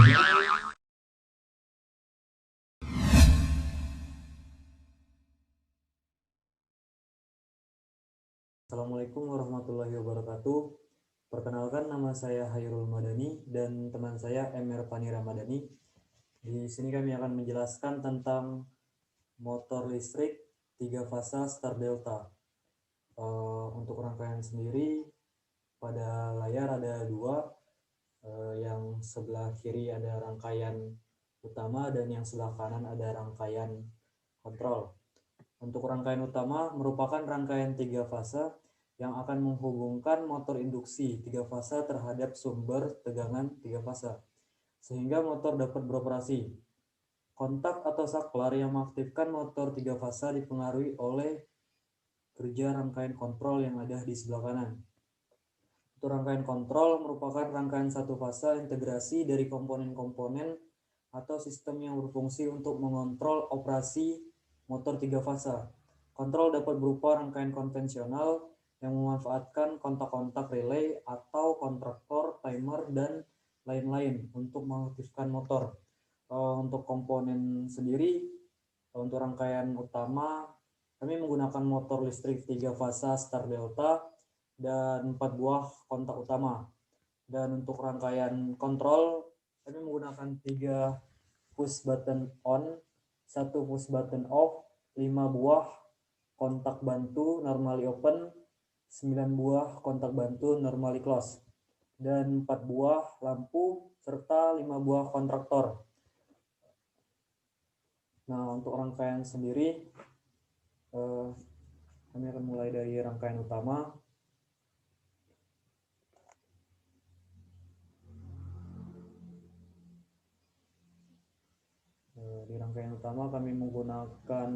Assalamualaikum warahmatullahi wabarakatuh. Perkenalkan, nama saya Hairul Madani dan teman saya Emir Pani Ramadhani. Di sini kami akan menjelaskan tentang motor listrik 3 fasa Star Delta. Untuk rangkaian sendiri pada layar ada dua, yang sebelah kiri ada rangkaian utama dan yang sebelah kanan ada rangkaian kontrol. Untuk rangkaian utama merupakan rangkaian 3 fasa yang akan menghubungkan motor induksi 3 fasa terhadap sumber tegangan 3 fasa, sehingga motor dapat beroperasi. Kontak atau saklar yang mengaktifkan motor 3 fasa dipengaruhi oleh kerja rangkaian kontrol yang ada di sebelah kanan. Untuk rangkaian kontrol merupakan rangkaian satu fasa integrasi dari komponen-komponen atau sistem yang berfungsi untuk mengontrol operasi motor 3 fasa. Kontrol dapat berupa rangkaian konvensional yang memanfaatkan kontak-kontak relay atau kontraktor, timer, dan lain-lain untuk mengaktifkan motor. Untuk komponen sendiri, untuk rangkaian utama, kami menggunakan motor listrik 3 fasa Star Delta dan 4 buah kontak utama. Dan untuk rangkaian kontrol, kami menggunakan 3 push button on, 1 push button off, 5 buah kontak bantu normally open, 9 buah kontak bantu normally close, dan 4 buah lampu serta 5 buah kontraktor. Nah, untuk rangkaian sendiri, kami akan mulai dari rangkaian utama. Di rangkaian utama kami menggunakan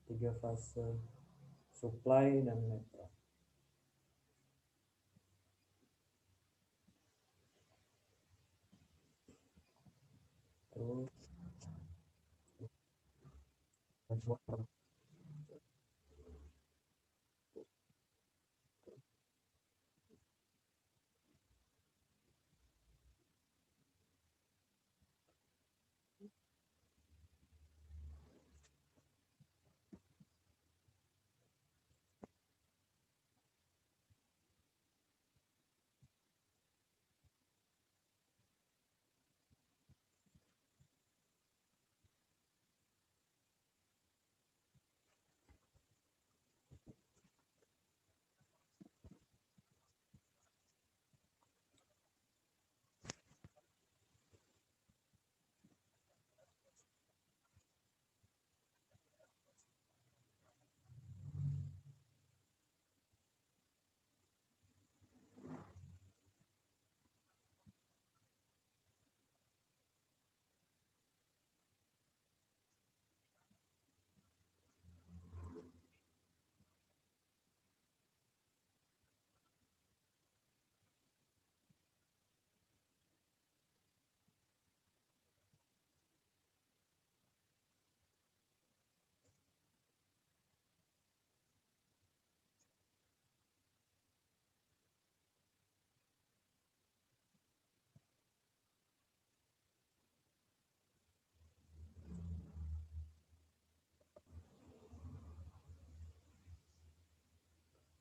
3 fase supply dan netral. Terus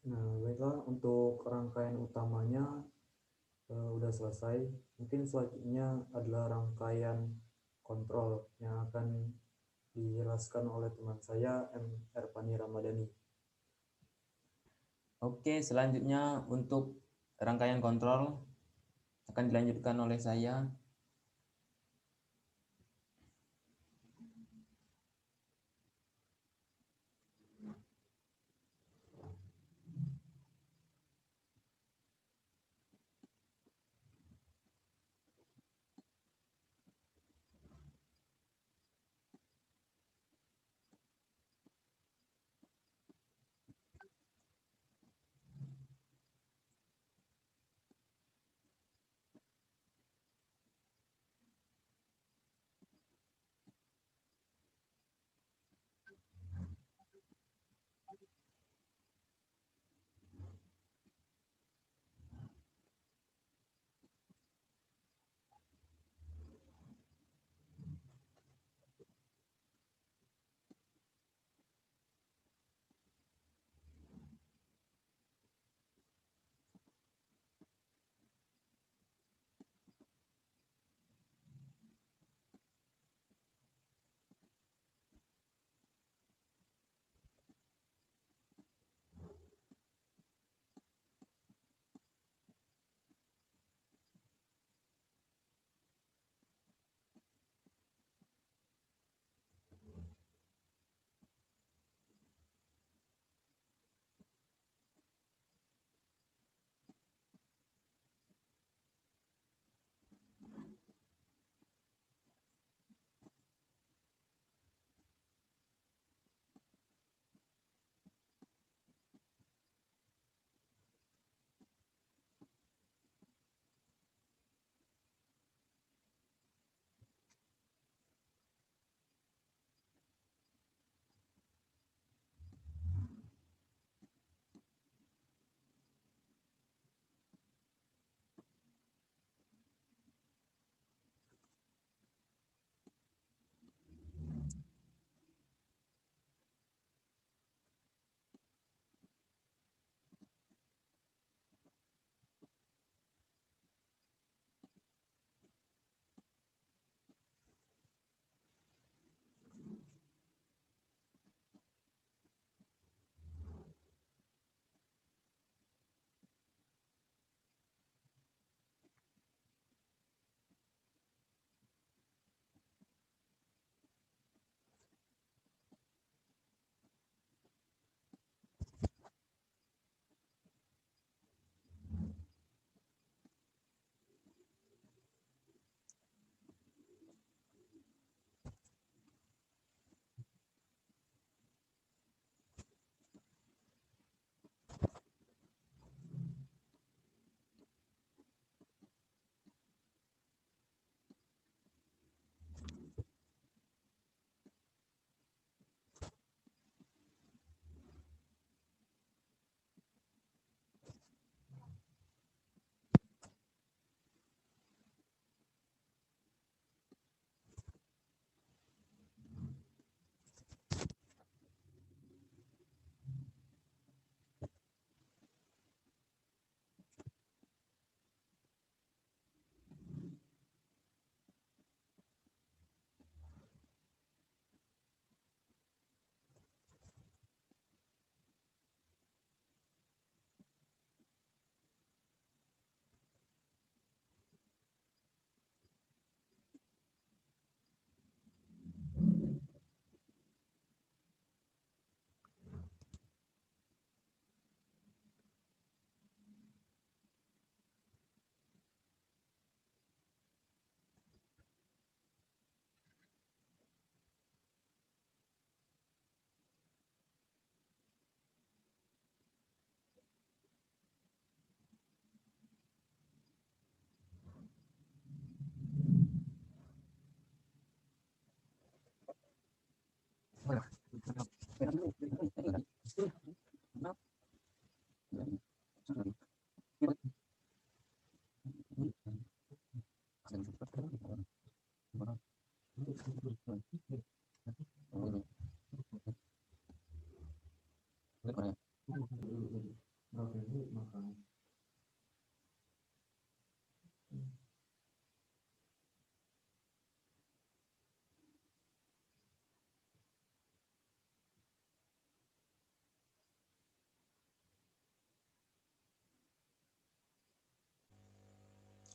baiklah, untuk rangkaian utamanya udah selesai. Mungkin selanjutnya adalah rangkaian kontrol yang akan dijelaskan oleh teman saya M. Pani Ramadhani. Oke, selanjutnya untuk rangkaian kontrol akan dilanjutkan oleh saya.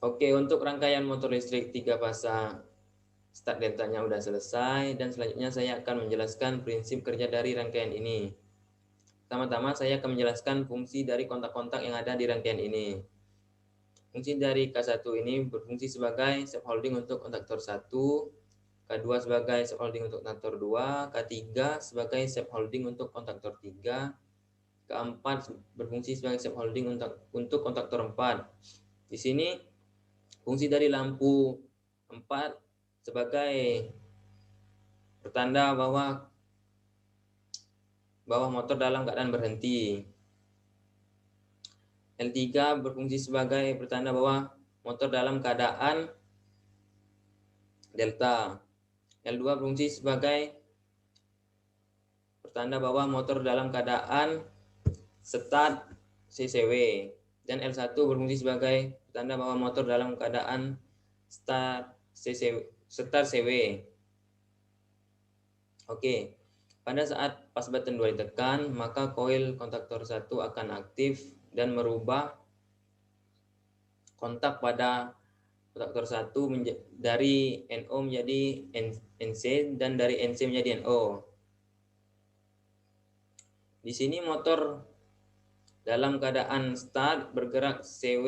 Oke, untuk rangkaian motor listrik 3 fasa start deltanya udah selesai, dan selanjutnya saya akan menjelaskan prinsip kerja dari rangkaian ini. Pertama-tama saya akan menjelaskan fungsi dari kontak-kontak yang ada di rangkaian ini. Fungsi dari K1 ini berfungsi sebagai step holding untuk kontaktor 1, K2 sebagai step holding untuk kontaktor 2, K3 sebagai step holding untuk kontaktor 3, K4 berfungsi sebagai step holding untuk kontaktor 4. Di sini fungsi dari lampu 4 sebagai pertanda bahwa motor dalam keadaan berhenti. L3 berfungsi sebagai pertanda bahwa motor dalam keadaan delta. L2 berfungsi sebagai pertanda bahwa motor dalam keadaan start CCW. Dan L1 berfungsi sebagai pertanda bahwa motor dalam keadaan start CW. Oke. Pada saat pas button 2 ditekan, maka koil kontaktor 1 akan aktif dan merubah kontak pada kontaktor 1 dari NO menjadi NC dan dari NC menjadi NO. Di sini motor dalam keadaan start bergerak CW.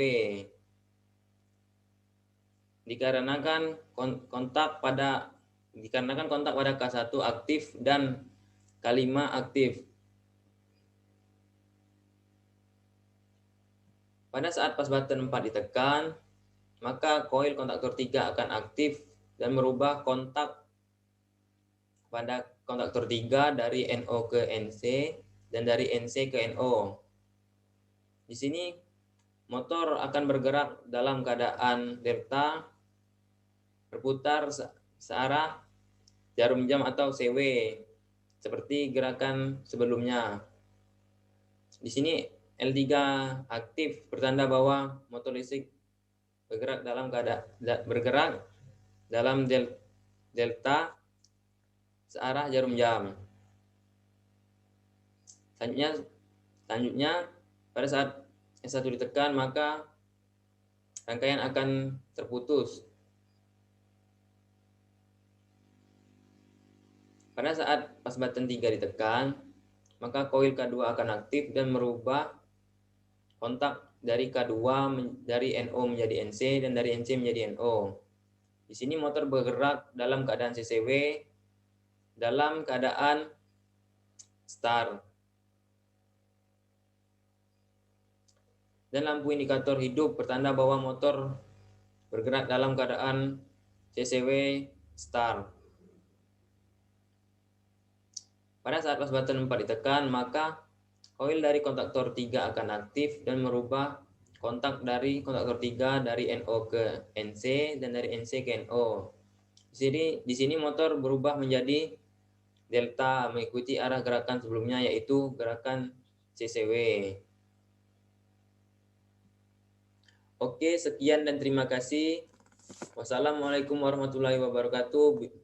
Dikarenakan kontak pada K1 aktif dan K5 aktif. Pada saat pas button 4 ditekan, maka koil kontaktor 3 akan aktif dan merubah kontak pada kontaktor 3 dari NO ke NC dan dari NC ke NO. Di sini motor akan bergerak dalam keadaan delta, berputar searah jarum jam atau CW seperti gerakan sebelumnya. Di sini L3 aktif bertanda bahwa motor listrik bergerak dalam delta searah jarum jam. Selanjutnya pada saat S1 ditekan, maka rangkaian akan terputus. Pada saat pas button 3 ditekan, maka koil K2 akan aktif dan merubah kontak dari K2 dari NO menjadi NC dan dari NC menjadi NO. Di sini motor bergerak dalam keadaan CCW, dalam keadaan start. Dan lampu indikator hidup bertanda bahwa motor bergerak dalam keadaan CCW start. Pada saat pas button 4 ditekan, maka koil dari kontaktor 3 akan aktif dan merubah kontak dari kontaktor 3 dari NO ke NC dan dari NC ke NO. Di sini motor berubah menjadi delta mengikuti arah gerakan sebelumnya, yaitu gerakan CCW. Oke, sekian dan terima kasih. Wassalamualaikum warahmatullahi wabarakatuh.